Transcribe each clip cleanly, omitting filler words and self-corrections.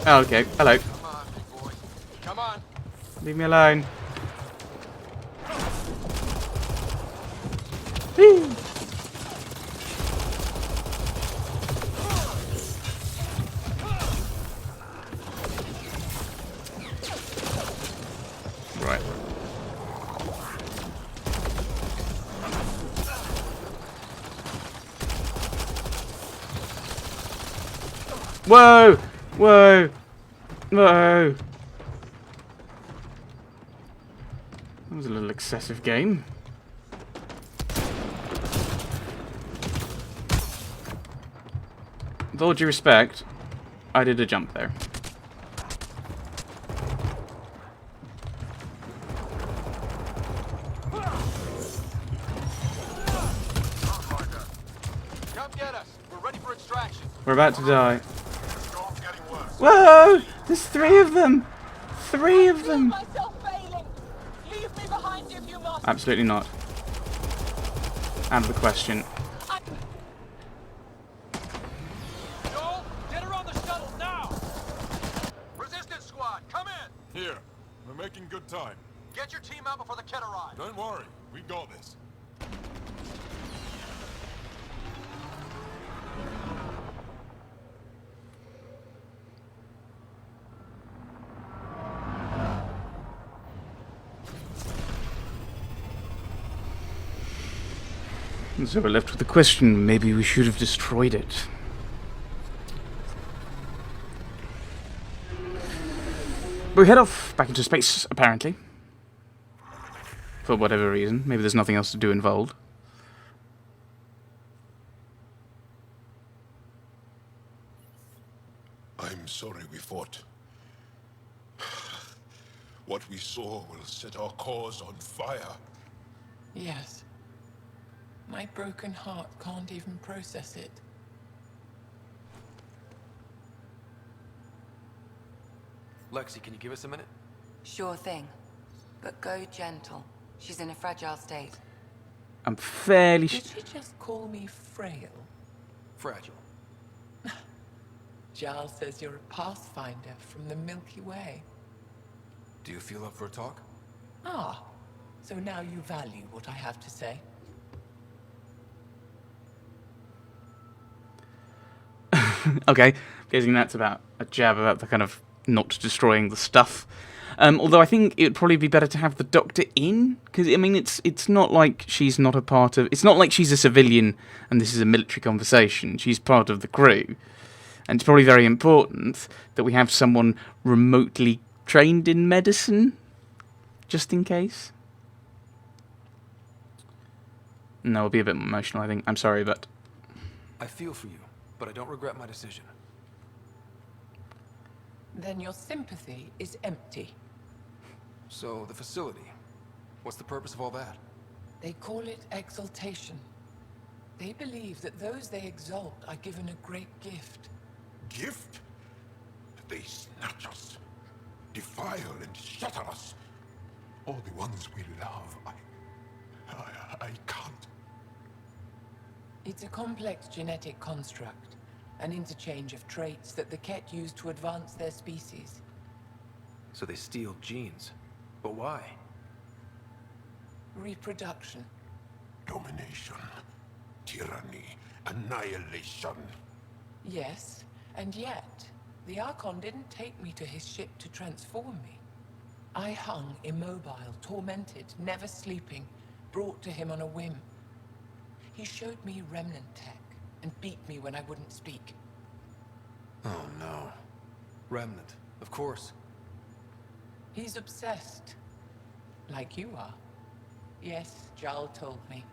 Oh, okay. Hello. Come on, big boy. Come on. Leave me alone. Whee! Right. Whoa! Whoa! Whoa! That was a little excessive game. With all due respect, I did a jump there. Come get us. We're ready for extraction. We're about to die. Storm's getting worse. Whoa! There's 3 of them! 3 of them! myself failing. Leave me behind if you must. Absolutely not. Out of the question. Joel, get her on the shuttle now. Resistance squad, come in. Here. We're making good time. Get your team out before the kid arrives. Don't worry. We got this. And so we're left with the question, maybe we should have destroyed it. But we head off back into space, apparently. For whatever reason. Maybe there's nothing else to do involved. I'm sorry we fought. What we saw will set our cause on fire. Yes. My broken heart can't even process it. Lexi, can you give us a minute? Sure thing. But go gentle. She's in a fragile state. I'm fairly Did she just call me frail? Fragile. Giles says you're a pathfinder from the Milky Way. Do you feel up for a talk? Ah, so now you value what I have to say. Okay, guessing that's about a jab about the kind of not destroying the stuff. Although I think it would probably be better to have the Doctor in, because I mean it's not like she's not a part of. It's not like she's a civilian and this is a military conversation. She's part of the crew, and it's probably very important that we have someone remotely trained in medicine, just in case. No, it'll be a bit emotional, I think. I'm sorry, but I feel for you, but I don't regret my decision. Then your sympathy is empty. So, the facility. What's the purpose of all that? They call it exaltation. They believe that those they exalt are given a great gift. Gift? They snatch us, defile and shatter us. All the ones we love. I can't. It's a complex genetic construct, an interchange of traits that the Ket use to advance their species. So they steal genes. But why? Reproduction. Domination, tyranny, annihilation. Yes, and yet, the Archon didn't take me to his ship to transform me. I hung immobile, tormented, never sleeping, brought to him on a whim. He showed me remnant tech and beat me when I wouldn't speak. Oh no. Remnant, of course. He's obsessed. Like you are. Yes, Jarl told me.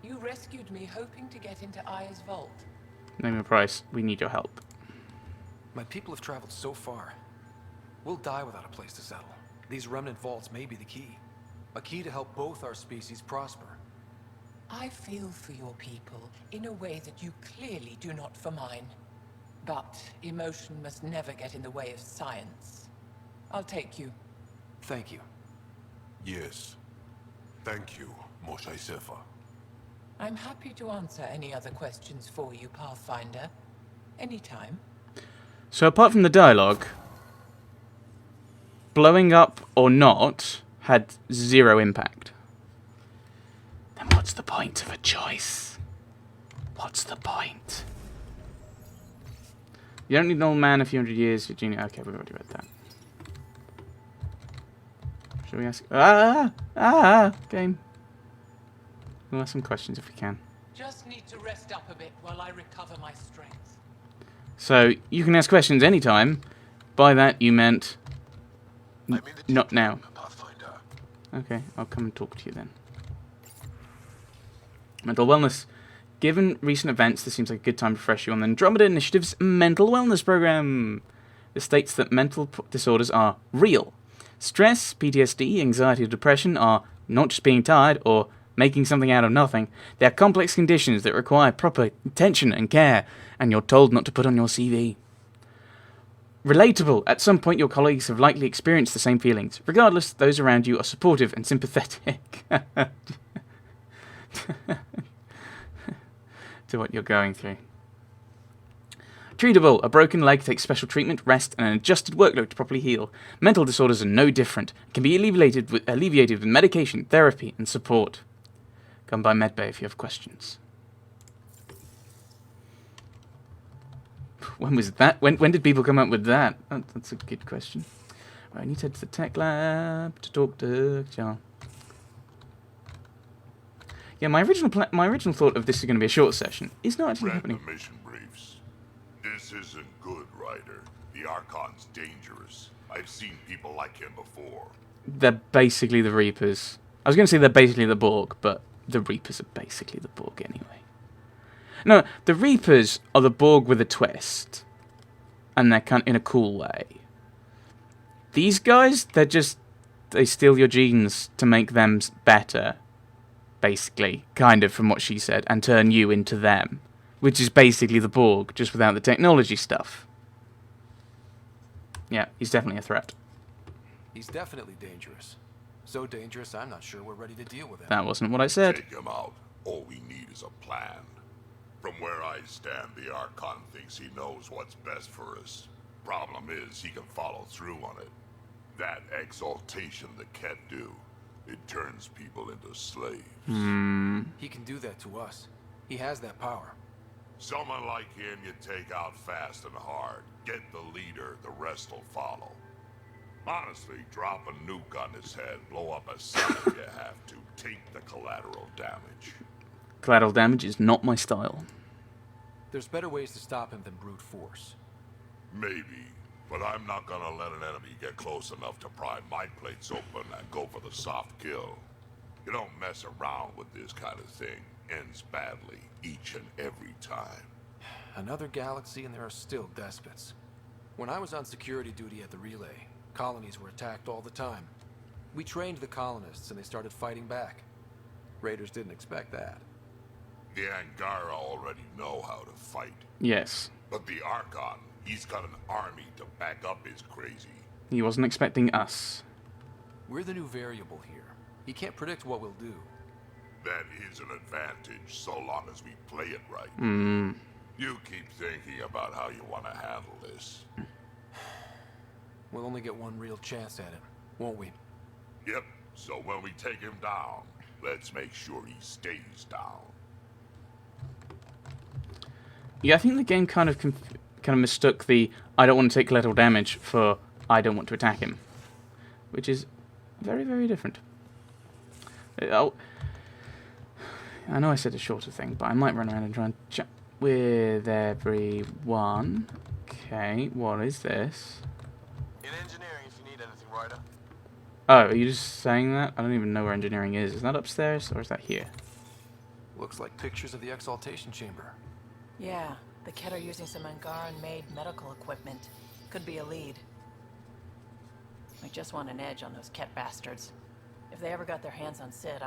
You rescued me hoping to get into Aya's vault. name a price. We need your help. My people have traveled so far. We'll die without a place to settle. These remnant vaults may be the key. A key to help both our species prosper. I feel for your people in a way that you clearly do not for mine. But emotion must never get in the way of science. I'll take you. Thank you. Yes. Thank you, Moshe Sefa. I'm happy to answer any other questions for you, Pathfinder. Anytime. So apart from the dialogue, blowing up or not had zero impact. Then what's the point of a choice? What's the point? You don't need an old man a few hundred years, Virginia. Okay, we've already read that. Shall we ask? Game. We'll ask some questions if we can. Just need to rest up a bit while I recover my strength. So, you can ask questions anytime. By that, you meant... not now. Okay, I'll come and talk to you then. Mental wellness. Given recent events, this seems like a good time to refresh you on the Andromeda Initiative's mental wellness program. It states that mental disorders are real. Stress, PTSD, anxiety, depression are not just being tired or making something out of nothing. They are complex conditions that require proper attention and care, and you're told not to put on your CV. Relatable. At some point, your colleagues have likely experienced the same feelings. Regardless, those around you are supportive and sympathetic to what you're going through. Treatable. A broken leg takes special treatment, rest, and an adjusted workload to properly heal. Mental disorders are no different. Can be alleviated with medication, therapy, and support. Come by Medbay if you have questions. When was that? When did people come up with that? Oh, that's a good question. Right, I need to head to the tech lab to talk to John. Yeah, my original thought of this is going to be a short session is not actually Read happening. the mission briefs. This isn't good, Ryder. The Archon's dangerous. I've seen people like him before. They're basically the Reapers. I was going to say they're basically the Borg, but the Reapers are basically the Borg anyway. No, the Reapers are the Borg with a twist. And they're kind of in a cool way. These guys, they steal your genes to make them better. Basically, kind of from what she said, and turn you into them. Which is basically the Borg, just without the technology stuff. Yeah, he's definitely a threat. He's definitely dangerous. So dangerous, I'm not sure we're ready to deal with him. That wasn't what I said. Take him out. All we need is a plan. From where I stand, the Archon thinks he knows what's best for us. Problem is, he can follow through on it. That exaltation the Ket do, it turns people into slaves. He can do that to us. He has that power. Someone like him you take out fast and hard. Get the leader, the rest will follow. Honestly, drop a nuke on his head, blow up a cell if you have to. Take the collateral damage. Collateral damage is not my style. There's better ways to stop him than brute force. Maybe, but I'm not gonna let an enemy get close enough to pry my plates open and go for the soft kill. You don't mess around with this kind of thing. Ends badly, each and every time. Another galaxy and there are still despots. When I was on security duty at the relay, colonies were attacked all the time. We trained the colonists and they started fighting back. Raiders didn't expect that. The Angara already know how to fight. Yes. But the Archon, he's got an army to back up his crazy. He wasn't expecting us. We're the new variable here. He can't predict what we'll do. That is an advantage, so long as we play it right. You keep thinking about how you want to handle this. We'll only get one real chance at him, won't we? Yep, so when we take him down, let's make sure he stays down. Yeah, I think the game kind of mistook the I don't want to take collateral damage for I don't want to attack him. Which is very, very different. I know I said a shorter thing, but I might run around and try and chat with everyone. Okay, what is this? In engineering, if you need anything, Ryder. Oh, are you just saying that? I don't even know where engineering is. Is that upstairs, or is that here? Looks like pictures of the exaltation chamber. Yeah, the Ket are using some Angaran-made medical equipment. Could be a lead. I just want an edge on those Ket bastards. If they ever got their hands on Sid,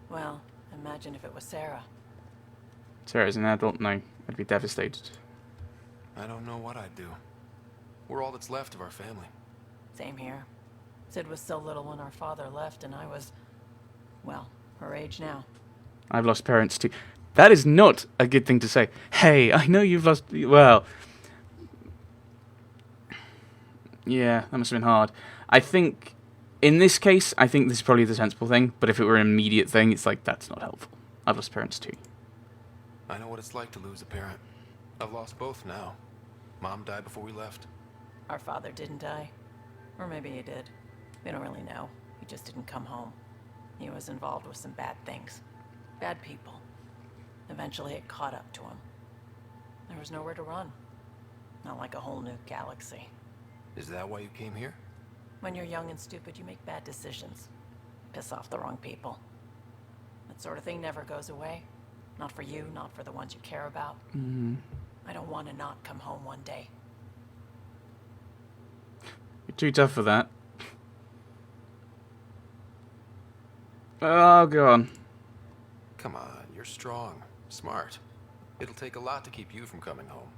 well, imagine if it was Sarah. Sarah's an adult? No, I'd be devastated. I don't know what I'd do. We're all that's left of our family. Same here. Sid was so little when our father left, and I was, well, her age now. I've lost parents too. That is not a good thing to say. Hey, I know you've lost... Well, Yeah, that must have been hard. I think, in this case, I think this is probably the sensible thing, but if it were an immediate thing, it's like, that's not helpful. I've lost parents too. I know what it's like to lose a parent. I've lost both now. Mom died before we left. Our father didn't die. Or maybe he did. We don't really know. He just didn't come home. He was involved with some bad things. Bad people. Eventually it caught up to him. There was nowhere to run. Not like a whole new galaxy. Is that why you came here? When you're young and stupid, you make bad decisions. Piss off the wrong people. That sort of thing never goes away. Not for you, not for the ones you care about. I don't want to not come home one day. You're too tough for that. Oh, God. Come on, you're strong, smart. It'll take a lot to keep you from coming home.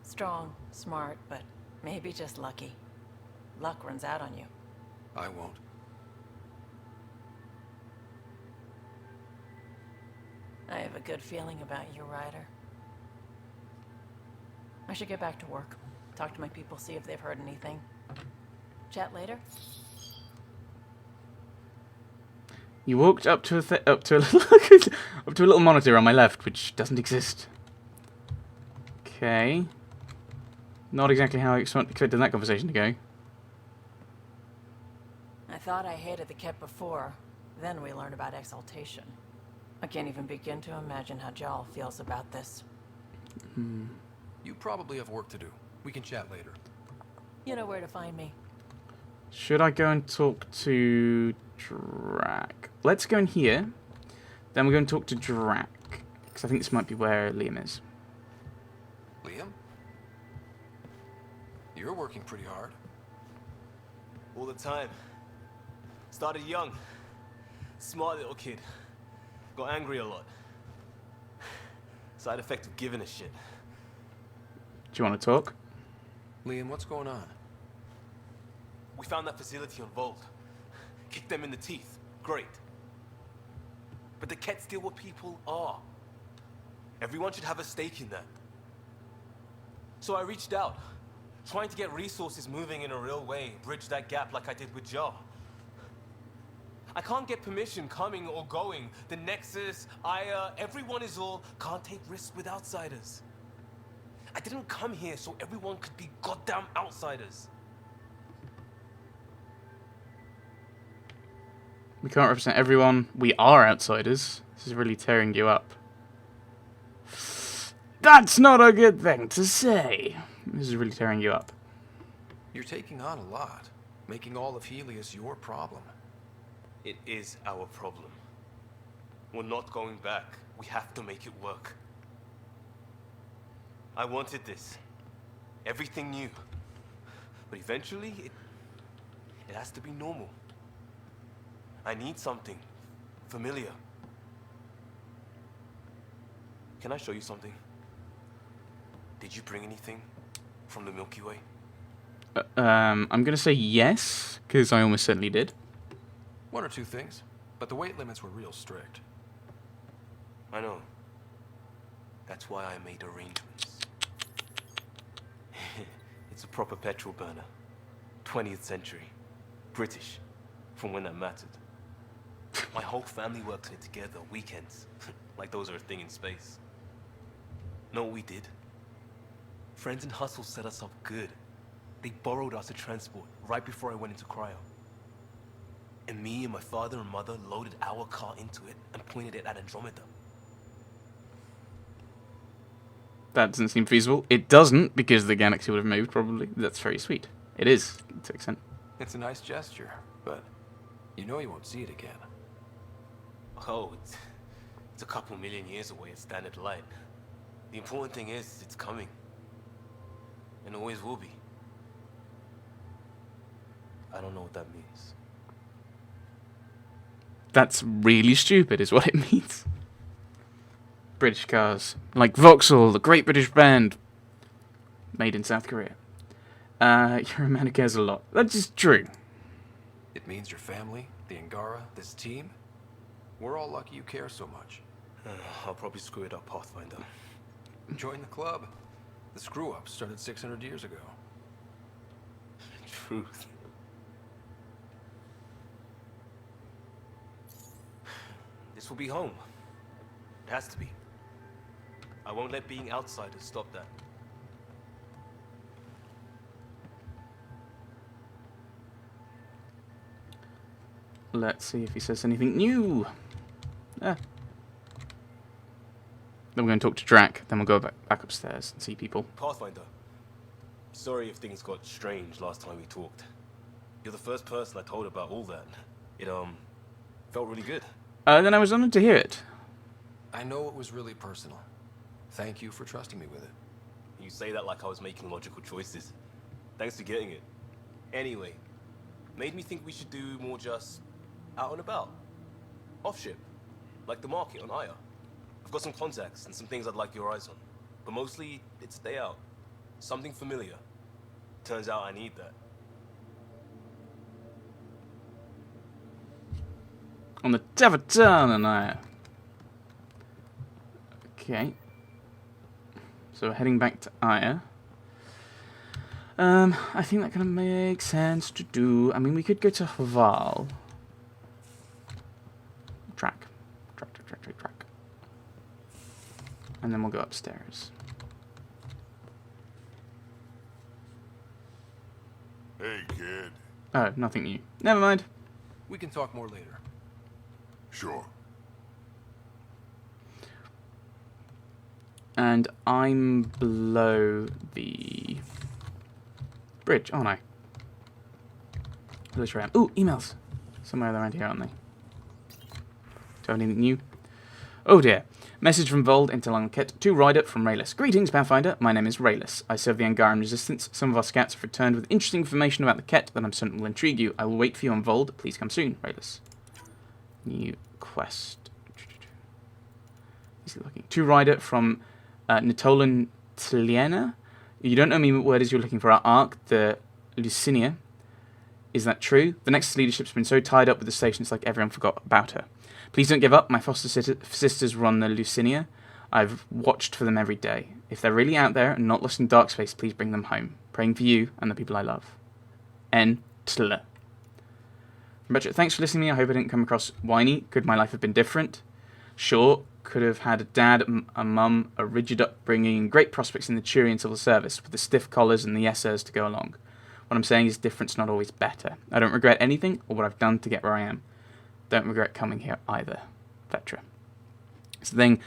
Strong, smart, but maybe just lucky. Luck runs out on you. I won't. I have a good feeling about you, Ryder. I should get back to work. Talk to my people, see if they've heard anything. Chat later? You walked up to a little monitor on my left, which doesn't exist. Okay. Not exactly how I expected that conversation to go. I thought I hated the Ket before. Then we learned about exaltation. I can't even begin to imagine how Jal feels about this. You probably have work to do. We can chat later. You know where to find me. Should I go and talk to Drac? Let's go in here. Then we're going to talk to Drac. Because I think this might be where Liam is. Liam? You're working pretty hard. All the time. Started young. Smart little kid. Got angry a lot. Side effect of giving a shit. Do you want to talk? Liam, what's going on? We found that facility on Vault. Kicked them in the teeth. Great. But the Ket still what people are. Everyone should have a stake in that. So I reached out, trying to get resources moving in a real way, bridge that gap like I did with Jar. I can't get permission coming or going. The Nexus, Aya, everyone is all can't take risks with outsiders. I didn't come here so everyone could be goddamn outsiders. We can't represent everyone. We are outsiders. This is really tearing you up. That's not a good thing to say. This is really tearing you up. You're taking on a lot, making all of Helios your problem. It is our problem. We're not going back. We have to make it work. I wanted this. Everything new. But eventually, it has to be normal. I need something familiar. Can I show you something? Did you bring anything from the Milky Way? I'm going to say yes, because I almost certainly did. One or two things, but the weight limits were real strict. I know. That's why I made arrangements. It's a proper petrol burner. 20th century. British. From when that mattered. My whole family worked on it together, weekends. Like those are a thing in space. Know what we did? Friends and Hustle set us up good. They borrowed us to transport right before I went into cryo. And me and my father and mother loaded our car into it and pointed it at Andromeda. That doesn't seem feasible. It doesn't, because the galaxy would have moved, probably. That's very sweet. It is, to an extent. It's a nice gesture, but you know you won't see it again. Oh, it's a couple million years away at standard light. The important thing is, it's coming. And always will be. I don't know what that means. That's really stupid, is what it means. British cars. Like Vauxhall, the great British band. Made in South Korea. You're a man who cares a lot. That's just true. It means your family, the Angara, this team. We're all lucky you care so much. I'll probably screw it up, Pathfinder. Join the club. The screw-up started 600 years ago. truth. This will be home. It has to be. I won't let being outsiders stop that. Let's see if he says anything new. Then we're going to talk to Drac, then we'll go back upstairs and see people. Pathfinder. Sorry if things got strange last time we talked. You're the first person I told about all that. It, felt really good. Then I was honored to hear it. I know it was really personal. Thank you for trusting me with it. You say that like I was making logical choices. Thanks for getting it. Anyway, made me think we should do more just out and about. Off ship. Like the market on Aya. I've got some contacts and some things I'd like your eyes on. But mostly, it's a day out. Something familiar. Turns out I need that. On the Tavatan and I. Okay. So we're heading back to Aya. I think that kind of makes sense to do. I mean, we could go to Haval. Track. And then we'll go upstairs. Hey, kid. Oh, nothing new. Never mind. We can talk more later. Sure. And I'm below the bridge, aren't I? That's right. Ooh, emails. Somewhere around here, aren't they? Do I have anything new? Oh dear. Message from Vold into Lanket to Ryder from Rayless. Greetings, Pathfinder. My name is Rayless. I serve the Angaran Resistance. Some of our scouts have returned with interesting information about the Ket that I'm certain will intrigue you. I will wait for you on Vold. Please come soon, Rayless. New quest. Is he looking? To Ryder from Nitolan Tliena. You don't know me what word is you're looking for. Our Ark, the Lucinia. Is that true? The Nexus leadership's been so tied up with the station it's like everyone forgot about her. Please don't give up. My foster sisters run the Lucinia. I've watched for them every day. If they're really out there and not lost in dark space, please bring them home. Praying for you and the people I love. N. Tl. Retro, thanks for listening to me. I hope I didn't come across whiny. Could my life have been different? Sure. Could have had a dad, a mum, a rigid upbringing, and great prospects in the Turian civil service with the stiff collars and the yes-sirs to go along. What I'm saying is different's not always better. I don't regret anything or what I've done to get where I am. Don't regret coming here either. Vetra. It's the thing.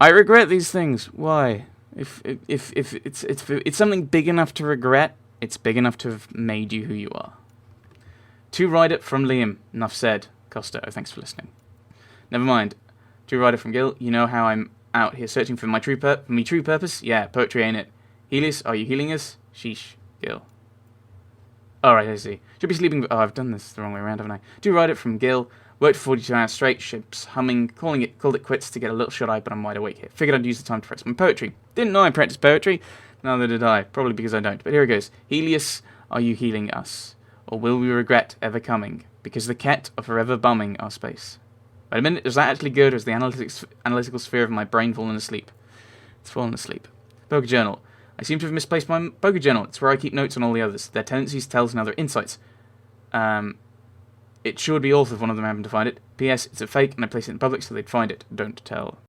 I regret these things. Why? If it's something big enough to regret, it's big enough to have made you who you are. To Ryder from Liam. Enough said. Costa, thanks for listening. Never mind. To Ryder from Gil. You know how I'm out here searching for my true purpose? Yeah, poetry ain't it. Helios, are you healing us? Sheesh. Gil. Alright, I see. Should be sleeping. Oh, I've done this the wrong way around, haven't I? To Ryder from Gil. Worked for 42 hours straight, ships humming, called it quits to get a little shut-eye, but I'm wide awake here. Figured I'd use the time to practice my poetry. Didn't know I practiced poetry. Neither did I. Probably because I don't. But here it goes. Helios, are you healing us? Or will we regret ever coming? Because the Ket are forever bumming our space. Wait a minute, is that actually good, or is the analytical sphere of my brain fallen asleep? It's fallen asleep. Poker Journal. I seem to have misplaced my Poker Journal. It's where I keep notes on all the others. Their tendencies, tells, and other insights. It should be awful if one of them happened to find it. P.S. It's a fake, and I place it in public so they'd find it. Don't tell.